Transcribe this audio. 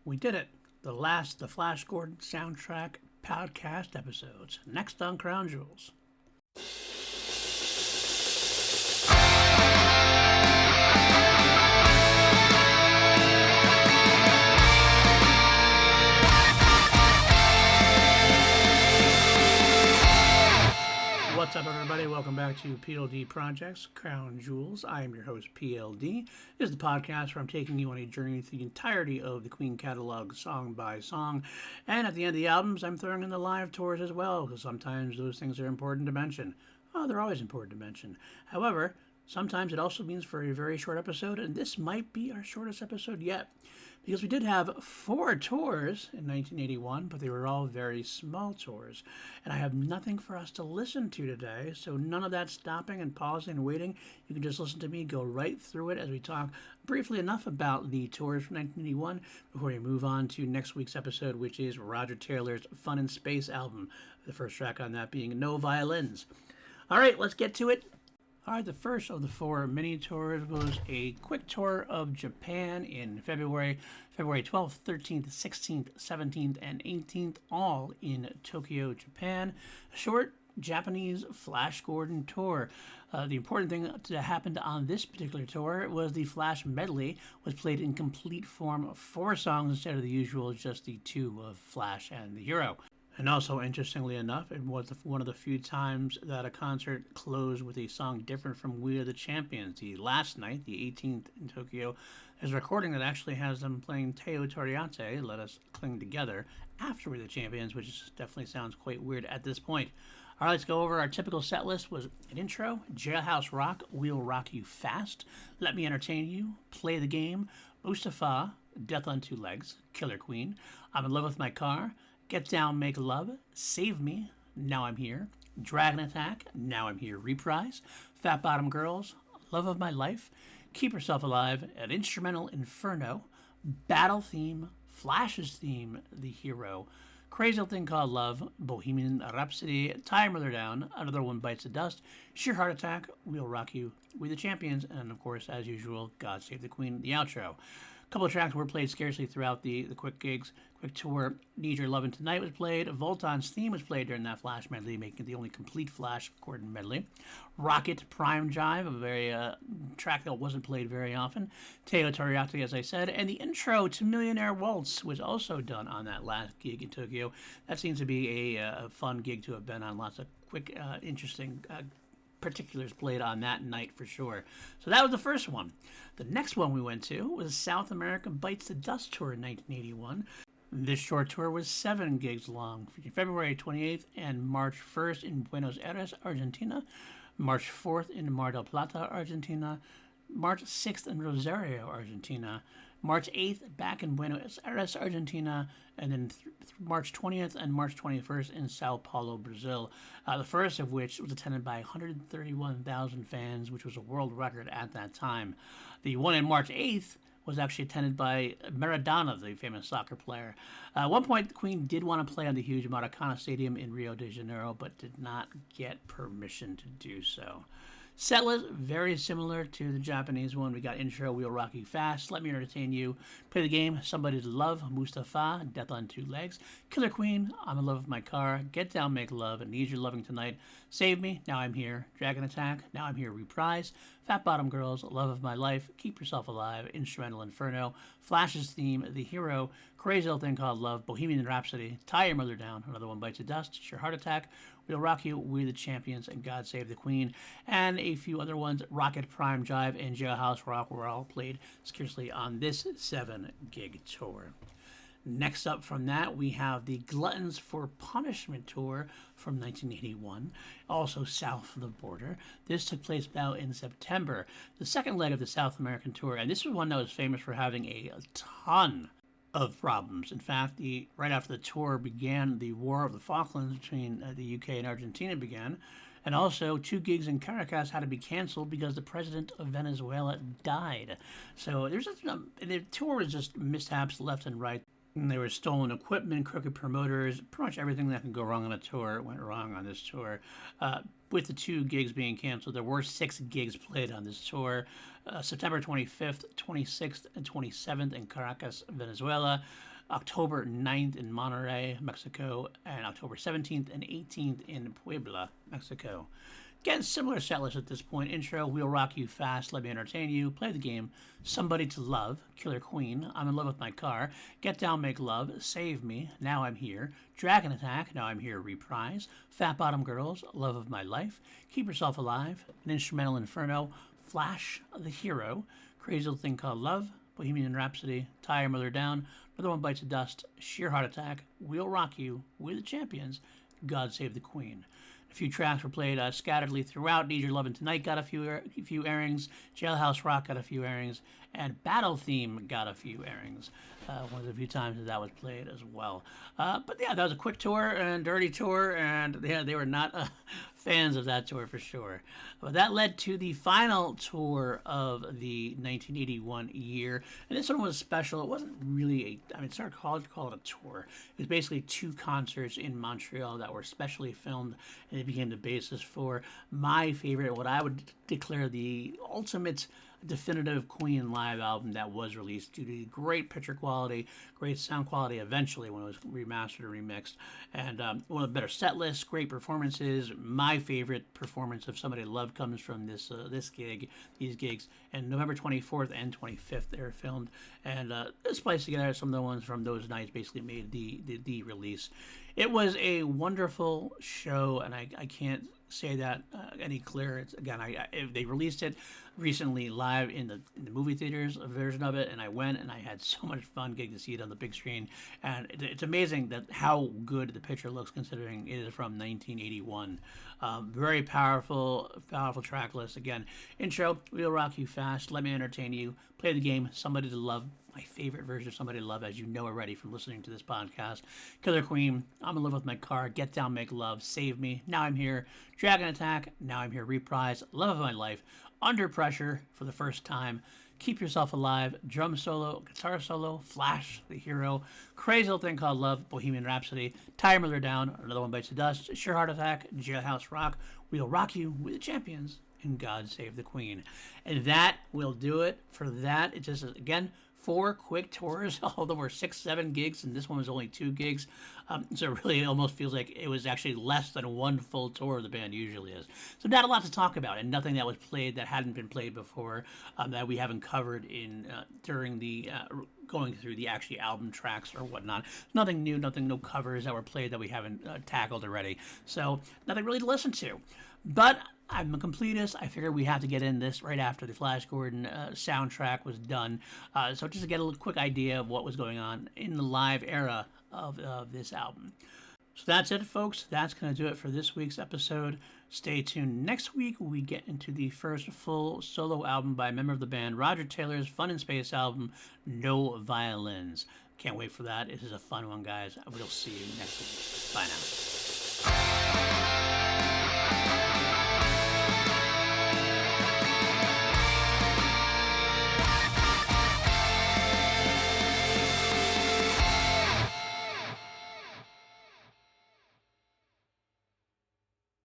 We did it. The Flash Gordon soundtrack podcast episodes. Next on Crown Jewels. What's up, everybody? Welcome back to PLD Projects, Crown Jewels. I am your host, PLD. This is the podcast where I'm taking you on a journey through the entirety of the Queen catalog, song by song. And at the end of the albums, I'm throwing in the live tours as well, because sometimes those things are important to mention. Oh, they're always important to mention. However, sometimes it also means for a very short episode, and this might be our shortest episode yet. Because we did have 4 tours in 1981, but they were all very small tours. And I have nothing for us to listen to today, so none of that stopping and pausing and waiting. You can just listen to me go right through it as we talk briefly enough about the tours from 1981 before we move on to next week's episode, which is Roger Taylor's Fun in Space album. The first track on that being No Violins. All right, let's get to it. All right, the first of the 4 mini tours was a quick tour of Japan in February 12th, 13th, 16th, 17th, and 18th, all in Tokyo, Japan. A short Japanese Flash Gordon tour. The important thing that happened on this particular tour was the Flash medley was played in complete form of 4 songs instead of the usual just the 2 of Flash and the Hero. And also, interestingly enough, it was one of the few times that a concert closed with a song different from We Are the Champions. The last night, the 18th in Tokyo, is a recording that actually has them playing Teo Toriate, Let Us Cling Together, after We Are the Champions, which definitely sounds quite weird at this point. All right, let's go over our typical set list. Was an intro, Jailhouse Rock, We'll Rock You Fast, Let Me Entertain You, Play the Game, Mustafa, Death on Two Legs, Killer Queen, I'm in Love with My Car, Get Down, Make Love, Save Me, Now I'm Here, Dragon Attack, Now I'm Here Reprise, Fat Bottom Girls, Love of My Life, Keep Yourself Alive, An Instrumental Inferno, Battle Theme, Flash's Theme, The Hero, Crazy Little Thing Called Love, Bohemian Rhapsody, Tie Your Mother Down, Another One Bites the Dust, Sheer Heart Attack, We'll Rock You, We the Champions, and of course, as usual, God Save the Queen, the outro. A couple of tracks were played scarcely throughout the quick tour. Need Your Lovin' Tonight was played. Volton's theme was played during that Flash medley, making it the only complete Flash Gordon medley. Rocket Prime Jive, a very track that wasn't played very often. Teo Toriate, as I said. And the intro to Millionaire Waltz was also done on that last gig in Tokyo. That seems to be a fun gig to have been on. Lots of quick, interesting particulars played on that night for sure. So that was the first one. The next one we went to was South American Bites the Dust Tour in 1981. This short tour was 7 gigs long, featuring February 28th and March 1st in Buenos Aires, Argentina, March 4th in Mar del Plata, Argentina, March 6th in Rosario, Argentina, March 8th back in Buenos Aires, Argentina, and then March 20th and March 21st in Sao Paulo, Brazil. The first of which was attended by 131,000 fans, which was a world record at that time. The one in March 8th was actually attended by Maradona, the famous soccer player. At one point, the Queen did want to play on the huge Maracana Stadium in Rio de Janeiro, but did not get permission to do so. Set list very similar to the Japanese one. We got intro, We'll Rock You Fast, Let Me Entertain You, Play the Game, Somebody to Love, Mustafa, Death on Two Legs, Killer Queen, I'm in Love with My Car, Get Down, Make Love, Need Your Loving Tonight, Save Me, Now I'm Here, Dragon Attack, Now I'm Here Reprise, Fat Bottom Girls, Love of My Life, Keep Yourself Alive, Instrumental Inferno, Flash's Theme, The Hero, Crazy Little Thing Called Love, Bohemian Rhapsody, Tie Your Mother Down, Another One Bites the Dust, Sheer Heart Attack, We'll Rock You, We the Champions, and God Save the Queen, and a few other ones. Rocket Prime Jive and Jailhouse Rock were all played scarcely on this 7-gig tour. Next up from that, we have the Gluttons for Punishment tour from 1981, also south of the border. This took place about in September, the second leg of the South American tour, and this was one that was famous for having a ton of problems. In fact, right after the tour began, the War of the Falklands between the UK and Argentina began, and also 2 gigs in Caracas had to be canceled because the president of Venezuela died. So the tour was just mishaps left and right. And there was stolen equipment, crooked promoters, pretty much everything that can go wrong on a tour went wrong on this tour. With the 2 gigs being canceled, there were 6 gigs played on this tour. September 25th, 26th, and 27th in Caracas, Venezuela. October 9th in Monterrey, Mexico, and October 17th and 18th in Puebla, Mexico. Again, similar set list at this point. Intro, We'll Rock You Fast, Let Me Entertain You, Play the Game, Somebody to Love, Killer Queen, I'm in Love with My Car, Get Down, Make Love, Save Me, Now I'm Here, Dragon Attack, Now I'm Here, Reprise, Fat Bottom Girls, Love of My Life, Keep Yourself Alive, An Instrumental Inferno, Flash, The Hero, Crazy Little Thing Called Love, Bohemian Rhapsody, Tie Your Mother Down, Another One Bites the Dust, Sheer Heart Attack, We'll Rock You, We're the Champions, God Save the Queen. A few tracks were played scatteredly throughout. Need Your Lovin' Tonight got a few airings. Jailhouse Rock got a few airings. And Battle Theme got a few airings. One of the few times that was played as well. But yeah, that was a quick tour and dirty tour. And yeah, they were not fans of that tour for sure. But that led to the final tour of the 1981 year. And this one was special. It wasn't really it's hard to call it a tour. It was basically 2 concerts in Montreal that were specially filmed. And it became the basis for my favorite, what I would declare the ultimate definitive Queen live album that was released due to great picture quality, great sound quality eventually when it was remastered or remixed, and one of the better set lists, great performances. My favorite performance of Somebody to Love comes from these gigs, and November 24th and 25th they were filmed, and spliced together some of the ones from those nights basically made the release. It was a wonderful show, and I can't say that any clearer. It's, again, they released it recently live in the movie theaters, a version of it, and I went and I had so much fun getting to see it on the big screen. And it's amazing that how good the picture looks considering it is from 1981. Very powerful track list. Again, intro, We'll Rock You Fast, Let Me Entertain You, Play the Game, Somebody to Love, my favorite version of Somebody to Love, as you know already from listening to this podcast, Killer Queen, I'm in Love with My Car, Get Down, Make Love, Save Me, Now I'm Here, Dragon Attack, Now I'm Here, Reprise, Love of My Life, Under Pressure for the first time, Keep Yourself Alive, drum solo, guitar solo, Flash, The Hero, Crazy Little Thing Called Love, Bohemian Rhapsody, Tie Your Mother Down, Another One Bites the Dust, Sheer Heart Attack, Jailhouse Rock, We'll Rock You, We're the Champions, and God Save the Queen. And that will do it for that. It just, again, 4 quick tours, although we're 6-7 gigs, and this one was only 2 gigs. So it really almost feels like it was actually less than 1 full tour the band usually is. So not a lot to talk about, and nothing that was played that hadn't been played before that we haven't covered in during the going through the actually album tracks or whatnot. Nothing new, no covers that were played that we haven't tackled already. So nothing really to listen to. But I'm a completist. I figured we had to get in this right after the Flash Gordon soundtrack was done. So just to get a little quick idea of what was going on in the live era of this album. So that's it, folks. That's going to do it for this week's episode. Stay tuned. Next week, we get into the first full solo album by a member of the band, Roger Taylor's Fun in Space album, No Violins. Can't wait for that. This is a fun one, guys. We'll see you next week. Bye now.